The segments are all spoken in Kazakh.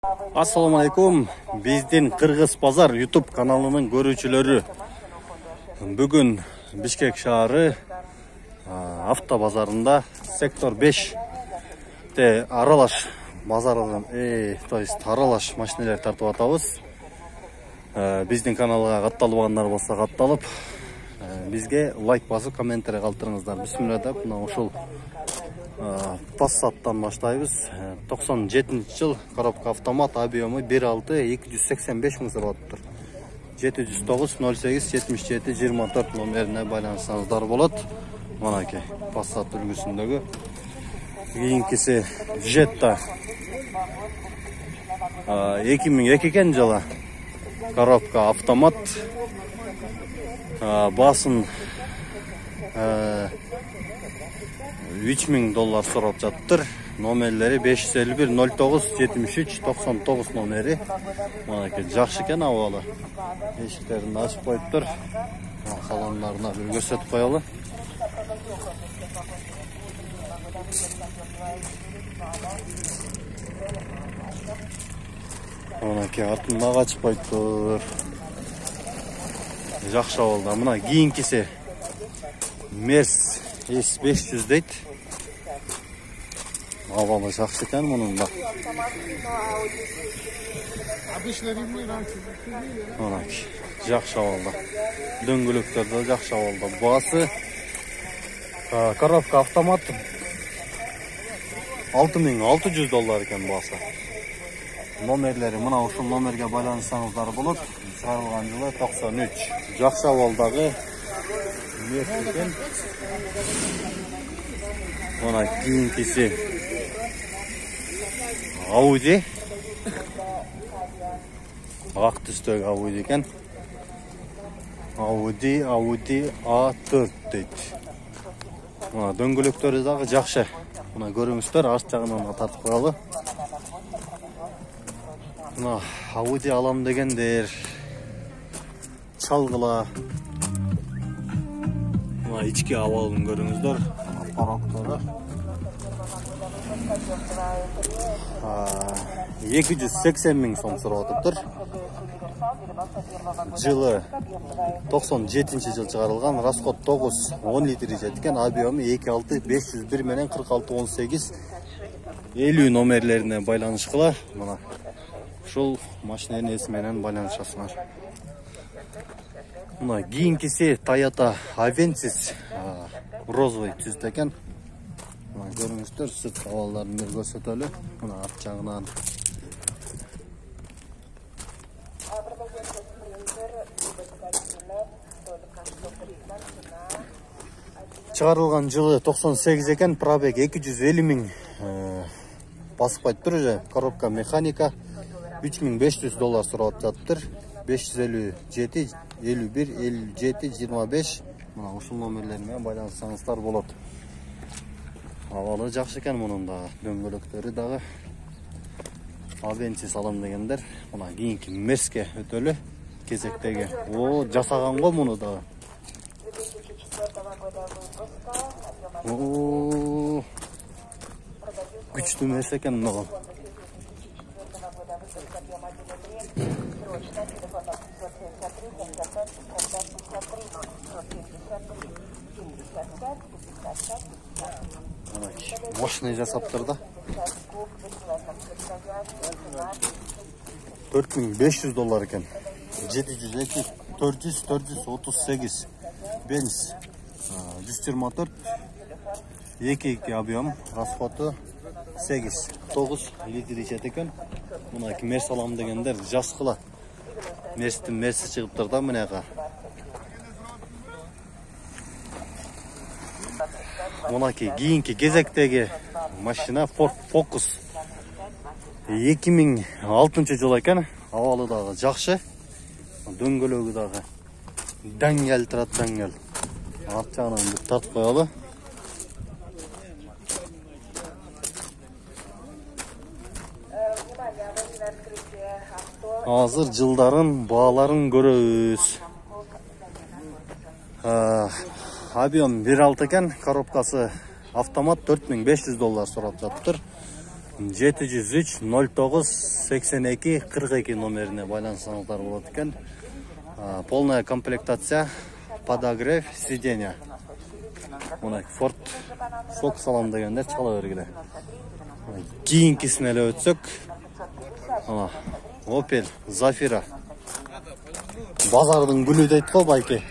Assalamu алейкум. Биздин Кыргыз Базар YouTube каналынын көрүүчүлөрү. Бүгүн Бишкек шаары авто базарында сектор 5-те аралаш базарынан, то есть аралаш машиналар тартып атабыз. Биздин каналга катталбагандар болсо катталып, бизге лайк басып, комментарий калтырыңыздар. Бисмилла деп, мына ушул Passat'tan başlayız. 97 yıl коробка автомат, объемы 1.6-285 мың сыраптыр. 709 08 77 24 номерine байланысаңыздар болады. Манаки Passat үлгісіндегі. Кейінкisi Jetta 2002 жылы коробка автомат. Басын $3000 сұрап жаттыр. Номерлері 551 09 73 99 номері. Манеке жақшы екен ауалы. Ешіктерін ашып қойып тұр. Қаланларына бір көрсетіп қоялы. Манеке артында қачып қойып тұр. Жақшы ауылда. Мына кейінкisi Merz S500 дейді. Avalı жақсы екен мұның да. Жақсы авалда. Дөңгөлөктөрдө жақсы авалда. Басы коробка автомат $6600 екен басы. Номерлері мына ушул номерге байланысаңыздар болот. Чыгарылган жылы 93. Жақсы авалдагы Merz екен. Мына кейінкisi Audi. Ақ түстегі Audi екен. Audi A4 дейді. Мына дөңгөлөктөрү дагы жакшы. Мына көрүңүздөр, арт жагынан тартып коелу. Мына Audi алам дегендер чалгыла. Мына ички абалын көрүңүздөр. Аппараттору 280 мың сом сұрап отыр. Жылы 97 жыл чыгарылган, расход 9-10 литр жеткен, объемы 2.6 501 менен 46-18 50 номерлерине байланышкыла. Мына ушул машинанын эси менен байланышасыңар. Мына кийинкиси Toyota Avensis розовый түстө экен. Görünüşler sırt havalarını bir göstereli. Buna arт жағынан. Çıkarılgan жылы 98 екен, пробег 250 мың басып қайтып тұр. Коробка механика $3500 сұрап жатыр. 557 51 57 25. Мына ушул номерлермен байланысаңыздар болады. Avalı жақсы екен мұның да, дөңгөлөктөрү дагы. Avensis алам дегендер, мына кийинки Merz'ке өтөлү кезектеги. О, жасаган го муну дагы. О, күчтүү Merz экен мына. Машина жасаптыр да. $4500 екен. 702 400 438 Benz 124 2.2 объем, расходы 8-9 литр ичет екен. Мына Merz алам дегендер жас кыла. Merz'тин Merz'i чыгыптыр да мынага. Мынаки кийинки кезектеги машина Ford Focus 2006 жыл екен. Авалы дагы жакшы. Дөңгөлөгү дагы даңгел турат, даңгел. Арт жагынан бир тартып коелу. Азыр жылдарын бааларын көрөбүз. Объем 1.6 екен, коробкасы автомат $4500 сұрап жатыр. 703 09 82 42 номеріне байлансаңыздар болады екен. Полная комплектация, подогрев, сиденья. Мына Ford Focus алам дегендер чала бергіле. Кейінкісін әлі өтсек. Opel Zafira. Базардың гүлі дейді қой байке.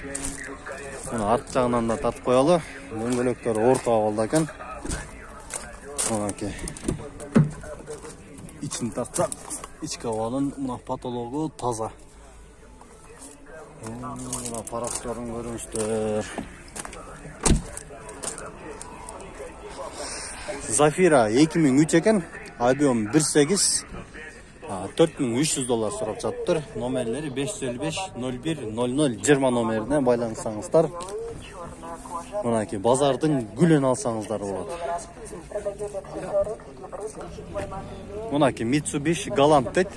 Арт жағынан да тартып қоялы. Дөңгелектер орта алды екен. İçini tartsak, iç havanın patologu taza. Paraktörün görünüştür. Zafira 2003 eken, Abiom 1.8, 4300 dolar sorap жатыр. Номерлері 555 01 00 20 номеріне байланысаңыздар. Мынаки базардың гүлін алсаңыздар болады. Мынаки Mitsubishi Galant дейді.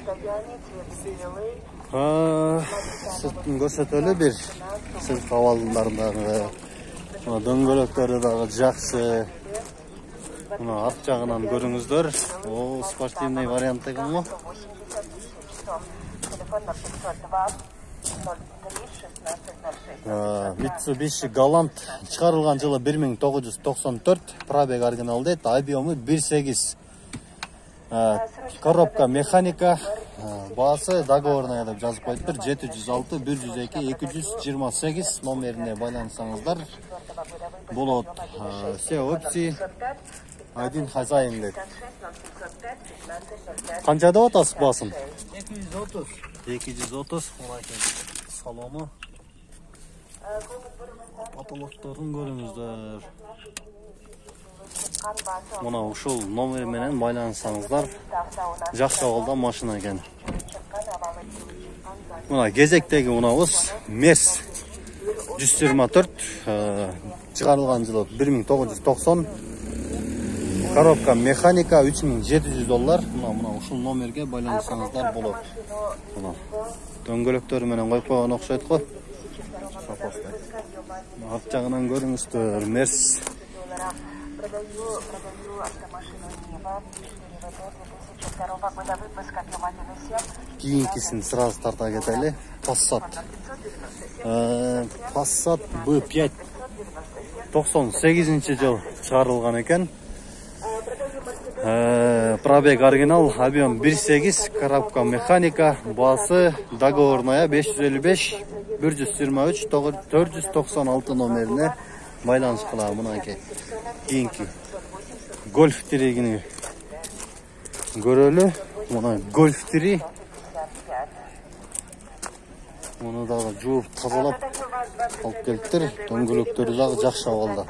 Сыртын көрсетілі бір сырт қавалындарындағы дөңгелектері дағы жақсы. Арт жағынан көріңіздер. Спортивный вариант деген ғой. Mitsubishi Galant шығарылған жылы 1994, пробег оригинал дейді, объемы 1.8. Коробка механика, басы договорная деп жазып қойыптыр. 706 102 228 номеріне байланысаңыздар болады. Все опции, один хозяин дейді. Қаншада отасы басын? 230. 230. Салоны. Потолоқтарын көріңіздер. Мына ушул номерменен байланысаңыздар. Жақсы алда машина екен. Мына кезектегі мынауыз Мерс 124, шығарылған жылы 1990. Коробка механика 3700 доллар. Мына ушул номерге байланысаңыздар болады. Дөңгелектері менен қойып қойған ұқсайды ғой. Арт жағынан көріңіздер, Мерс. Кейінкісін сразу тарта кетелі. Passat. Passat B5. 98 жыл шығарылған екен. Пробег оригинал, объем 1.8, коробка механика, басы договорная 555 123 496 номеріне байланыс қыла. Мұнан кейінгі Golf тірегіні көрелі. Мұна Golf 3. Мұны дағы жуып тазалап алып келттір. Дөңгелектері дағы жақсы алды.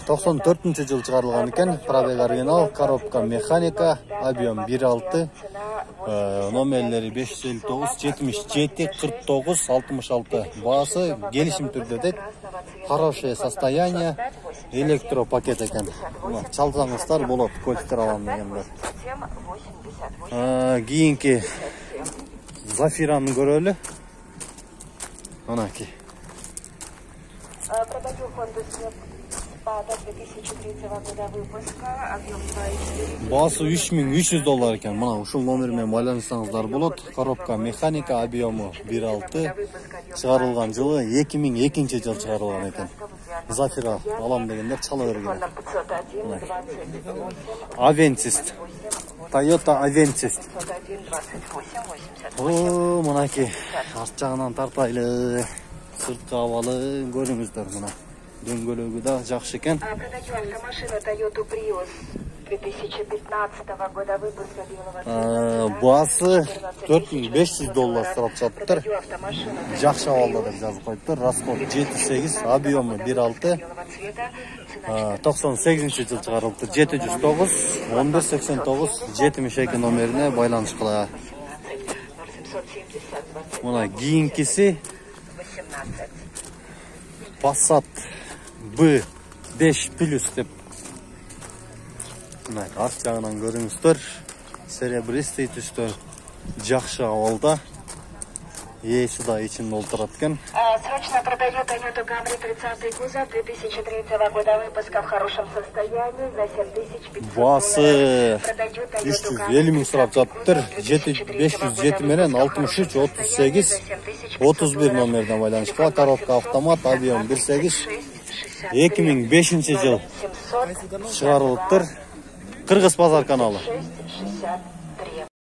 94 жыл шығарылған екен. Пробег оригинал, коробка механика, объем 1.6, номерлері 559 77 49 66. Басы келісім түрде дейді. Хорошее состояние, электропакет екен. Чалсаңыздар болады, көліктер алам дегендер. Кейінгі Зафираны көрелі. Онаки. Басы 3300 доллар екен. Мына ушул номермен байланысаңыздар болады. Коробка механика, объемы 1.6. Шығарылған жылы 2002 жыл шығарылған екен. Зафира алам дегендер чала берген. Avensis. Toyota Avensis. Мынаки арт жағынан тартайлы. Сыртқа авалы көріңіздер мұна. Дөңгелегі да жақсы екен. Басы 4500 доллар сұрап жатыр. Жақсы авалда деп жазып қойыптыр. Расход 7.8, объемы 1.6. 98 жыл шығарылды. 709 1189 72 номеріне байланыс қыла. Мұна кейінкісі Passat B5 Plus деп. Арт жағынан көріңіздер. Серебристый түстер жақсы авалда. ээси да ичинде олтурат экен. Срочно продает Toyota Camry 30-й кузов 2003 года выпуска в хорошем состоянии за 7500 Басы Продает Toyota 350 миң сурап жатыптыр. 507 менен 63 38 31 номерден байланышкыла. Коробка автомат, объем 1.8 2005 жыл чыгарылыптыр. Кыргыз базар каналы. 660